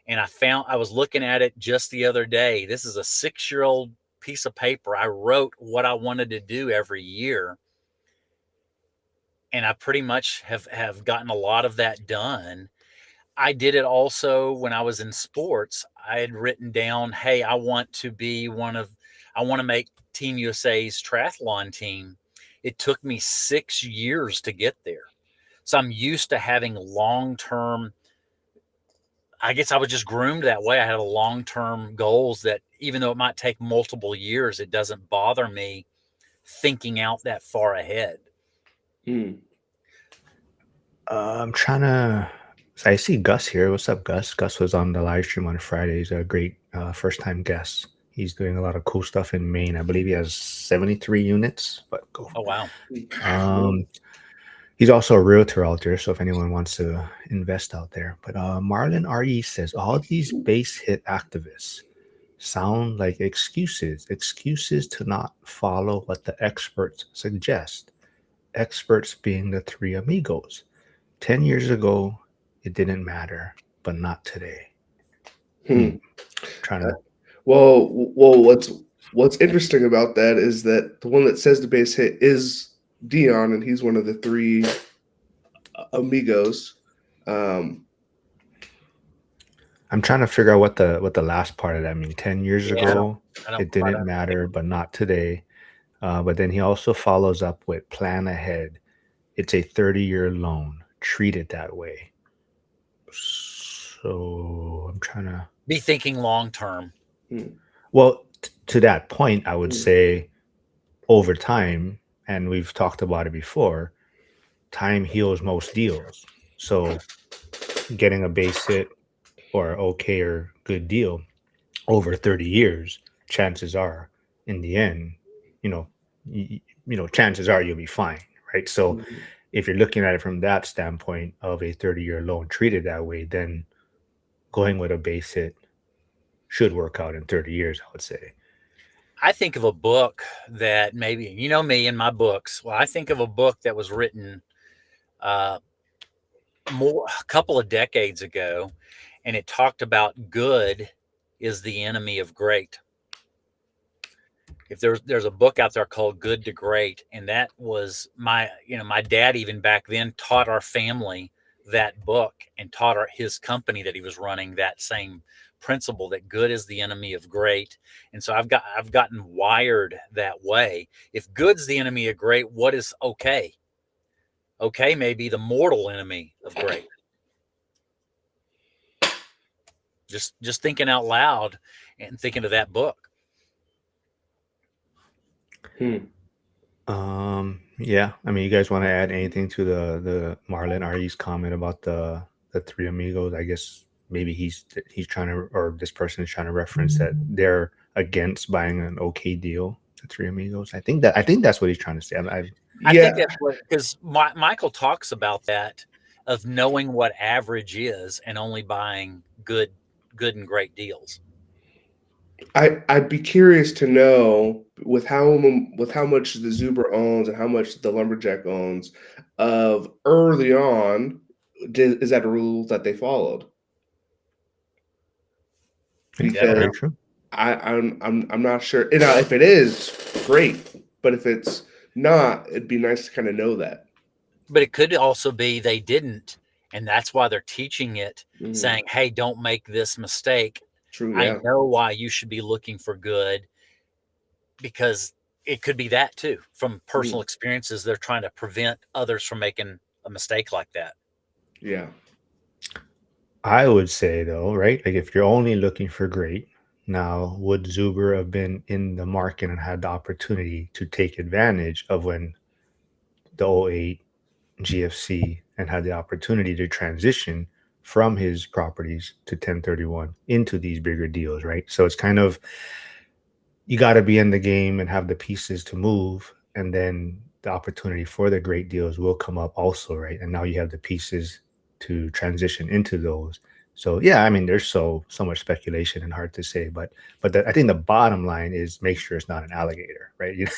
and I was looking at it just the other day. This is a 6-year-old piece of paper. I wrote what I wanted to do every year, and I pretty much have gotten a lot of that done. I did it also when I was in sports. I had written down, hey, I want to make Team USA's triathlon team. It took me 6 years to get there. So I'm used to having long term. I guess I was just groomed that way. I had a long term goals that even though it might take multiple years, it doesn't bother me thinking out that far ahead. Hmm. I'm trying to. So I see Gus here. What's up, Gus? Gus was on the live stream on Friday. He's a great first time guest. He's doing a lot of cool stuff in Maine. I believe he has 73 units. But go. Oh wow. Um, he's also a realtor out there. So if anyone wants to invest out there, but Marlon RE says all these base hit activists sound like excuses to not follow what the experts suggest. Experts being the three amigos. 10 years ago, it didn't matter, but not today. Hmm. Trying to. Well, what's interesting about that is that the one that says the base hit is Dion, and he's one of the three amigos. Um, I'm trying to figure out what the last part of that means. 10 years Yeah, ago, I don't it quite didn't matter, but not today. But then he also follows up with plan ahead. It's a 30-year loan. Treat it that way. So I'm trying to. be thinking long term. hmm, Well, to that point, I would hmm, say over time, and we've talked about it before, time heals most deals. So getting a base hit or okay or good deal over 30 years, chances are in the end, you know, chances are you'll be fine, right? So hmm. if you're looking at it from that standpoint of a 30-year loan treated that way, then going with a base hit should work out in 30 years, I would say. I think of a book that maybe you know me and my books. Well, I think of a book that was written uh, a couple of decades ago, and it talked about good is the enemy of great. If there's a book out there called Good to Great, and that was my dad even back then taught our family that book and taught his company that he was running that same principle that good is the enemy of great. And so I've gotten wired that way. If good's the enemy of great, what is okay? Okay may be the mortal enemy of great. Just thinking out loud and thinking of that book. Hmm. Yeah. I mean, you guys want to add anything to the Marlon Ari's comment about the three amigos? I guess maybe he's trying to, or this person is trying to reference that they're against buying an okay deal. The three amigos. I think that's what he's trying to say. I think Yeah, that's what because Michael talks about that of knowing what average is and only buying good and great deals. I'd be curious to know with how much the Zuber owns and how much the lumberjack owns of early on. Is that a rule that they followed? Yeah, I don't Because know, very true. I'm not sure. You know, if it is, great. But if it's not, it'd be nice to kind of know that. but it could also be they didn't, and that's why they're teaching it, Mhm. saying, "Hey, don't make this mistake. True. I Yeah. know why you should be looking for good because it could be that too from personal Mhm. experiences. They're trying to prevent others from making a mistake like that." Yeah. I would say though, right? Like if you're only looking for great, now would Zuber have been in the market and had the opportunity to take advantage of when the '08 GFC and had the opportunity to transition from his properties to 1031 into these bigger deals, right? So it's kind of you got to be in the game and have the pieces to move, and then the opportunity for the great deals will come up also, right? And now you have the pieces to transition into those. So yeah, I mean, there's so much speculation and hard to say, but I think the bottom line is make sure it's not an alligator, right? Right.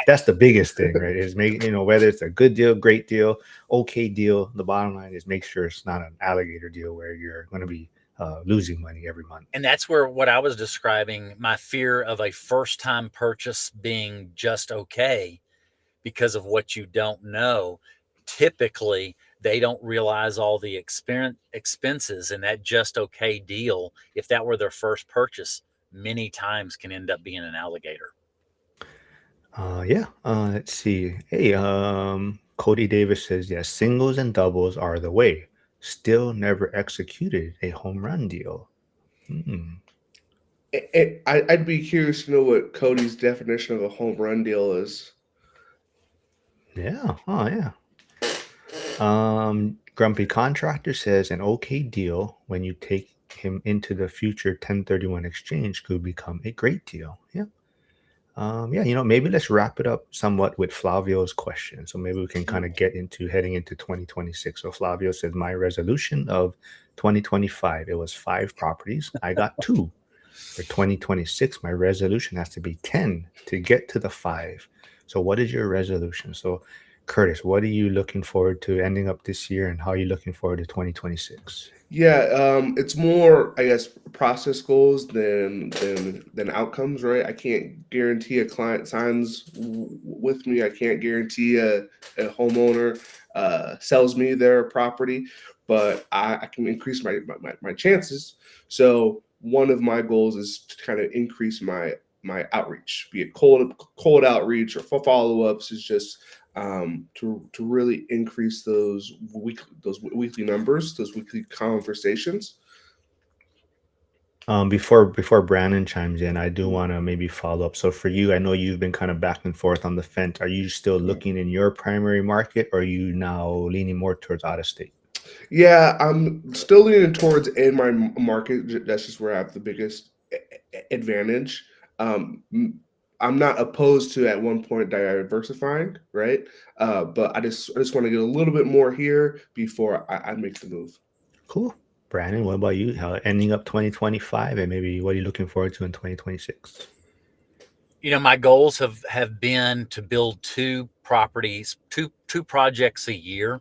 That's the biggest thing, right? Is make whether it's a good deal, great deal, okay deal. The bottom line is make sure it's not an alligator deal where you're going to be losing money every month. And that's where what I was describing, my fear of a first time purchase being just okay because of what you don't know. Typically, they don't realize all the expenses, and that just okay deal, if that were their first purchase, many times can end up being an alligator. Yeah. Let's see. Hey, Cody Davis says, yes, singles and doubles are the way. Still never executed a home run deal. Hmm. I'd be curious to know what Cody's definition of a home run deal is. Yeah. Oh, yeah. Grumpy Contractor says an okay deal when you take him into the future 1031 exchange could become a great deal. Yeah. Yeah, maybe let's wrap it up somewhat with Flavio's question. So maybe we can kind of get into heading into 2026. So Flavio says, my resolution of 2025, it was 5 properties. I got 2. For 2026, my resolution has to be 10 to get to the 5. So what is your resolution? So Curtis, what are you looking forward to ending up this year, and how are you looking forward to 2026? Yeah, it's more, I guess, process goals than outcomes, right? I can't guarantee a client signs with me. I can't guarantee a homeowner sells me their property, but I can increase my chances. So one of my goals is to kind of increase my outreach, be it cold outreach or follow ups. Is just to really increase those weekly numbers, those weekly conversations. Before Brannon chimes in, I do want to maybe follow up. So for you, I know you've been kind of back and forth on the fence. Are you still looking in your primary market, or are you now leaning more towards out of state? Yeah, I'm still leaning towards in my market. That's just where I have the biggest advantage. Um, m- I'm not opposed to at one point diversifying, right? But I just want to get a little bit more here before I make the move. Cool. Brandon, what about you? How ending up 2025, and maybe what are you looking forward to in 2026? My goals have been to build 2 properties, two projects a year.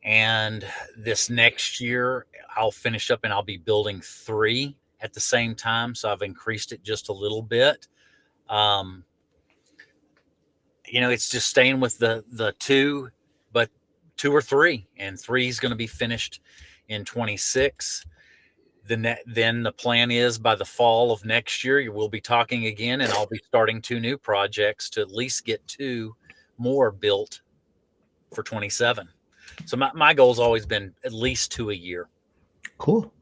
And this next year, I'll finish up and I'll be building 3 at the same time. So I've increased it just a little bit. Um, it's just staying with the 2, but 2 or 3, and 3 is going to be finished in 26. Then the plan is by the fall of next year, we'll be talking again, and I'll be starting 2 new projects to at least get 2 more built for 27. So my goal's always been at least 2 a year. Cool.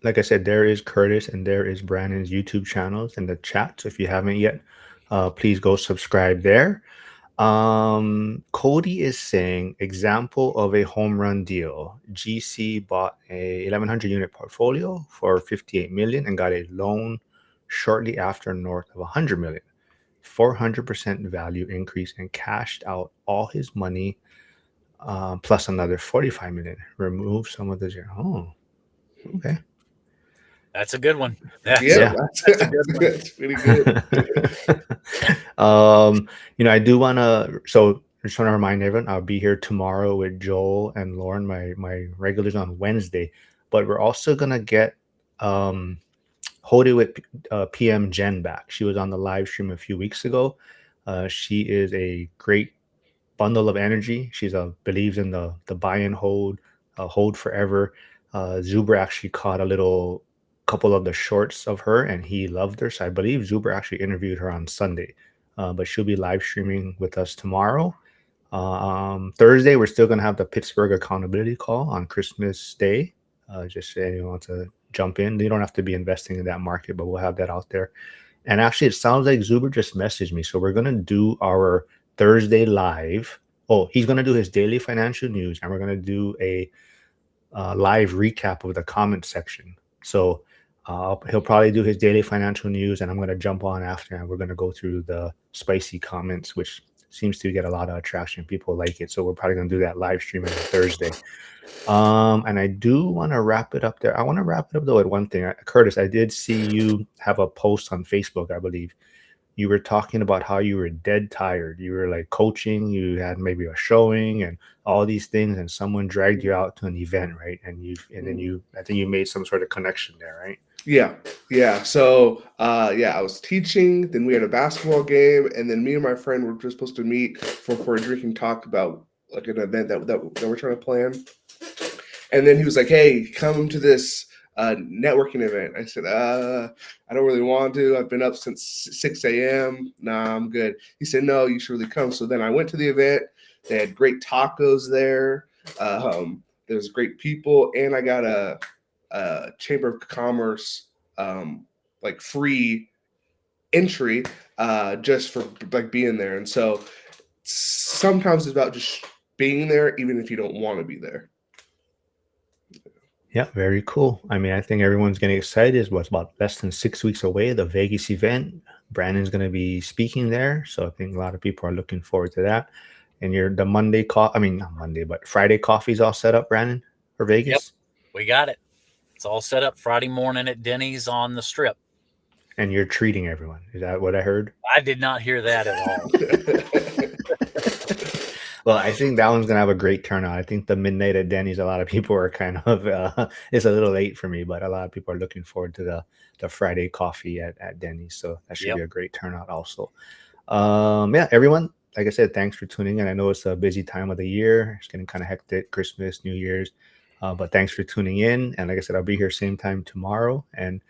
Like I said, there is Curtis and there is Brandon's YouTube channels in the chat. So if you haven't yet, please go subscribe there. Cody is saying, example of a home run deal. GC bought a 1100 unit portfolio for 58 million and got a loan shortly after north of 100 million. 400% value increase and cashed out all his money, plus another 45 million. Remove some of the zero. Oh, okay. That's a good one. Yeah, Yeah. That's a good one. that's pretty good. I do want to, so I just want to remind everyone, I'll be here tomorrow with Joel and Lauren, my regulars on Wednesday, but we're also going to get, Hold It with PM Jen back. She was on the live stream a few weeks ago. She is a great bundle of energy. She's believes in the buy and hold forever. Zuber actually caught a little couple of the shorts of her, and he loved her. So I believe Zuber actually interviewed her on Sunday, but she'll be live streaming with us tomorrow. Thursday, we're still gonna have the Pittsburgh accountability call on Christmas Day. Just if anyone wants to jump in, you don't have to be investing in that market, but we'll have that out there. And actually, it sounds like Zuber just messaged me. So we're going to do our Thursday live. Oh, he's going to do his daily financial news, and we're going to do a live recap of the comment section. So he'll probably do his daily financial news, and I'm going to jump on after, and we're going to go through the spicy comments, which seems to get a lot of attraction. People like it. So we're probably going to do that live stream on Thursday. And I do want to wrap it up there. I want to wrap it up though with one thing. Curtis, I did see you have a post on Facebook, I believe. You were talking about how you were dead tired. You were like coaching, you had maybe a showing and all these things, and someone dragged you out to an event, right? And then I think you made some sort of connection there, right? Yeah. So I was teaching, then we had a basketball game, and then me and my friend were just supposed to meet for a drinking talk about like an event that we're trying to plan. And then he was like, "Hey, come to this networking event." I said, I don't really want to. I've been up since 6 a.m. Nah, I'm good. He said, "No, you should really come." So then I went to the event. They had great tacos there. There's great people, and I got a Chamber of Commerce like free entry just for like being there. And so sometimes it's about just being there, even if you don't want to be there. Yeah, very cool. I mean, I think everyone's getting excited. It's what's about less than 6 weeks away, the Vegas event. Brandon's going to be speaking there. So I think a lot of people are looking forward to that. And you're the Monday I mean, not Monday, but Friday coffee's all set up, Brandon, for Yep, Vegas. we got it. It's all set up Friday morning at Denny's on the Strip. And you're treating everyone. Is that what I heard? I did not hear that at all. Well, I think that one's gonna have a great turnout. I think the midnight at Denny's, a lot of people are kind of it's a little late for me, but a lot of people are looking forward to the Friday coffee at Denny's. So that should Yep. be a great turnout also. Yeah, everyone, like I said, thanks for tuning in. I know it's a busy time of the year. It's getting kind of hectic, Christmas, New Year's. But thanks for tuning in. And like I said, I'll be here same time tomorrow. And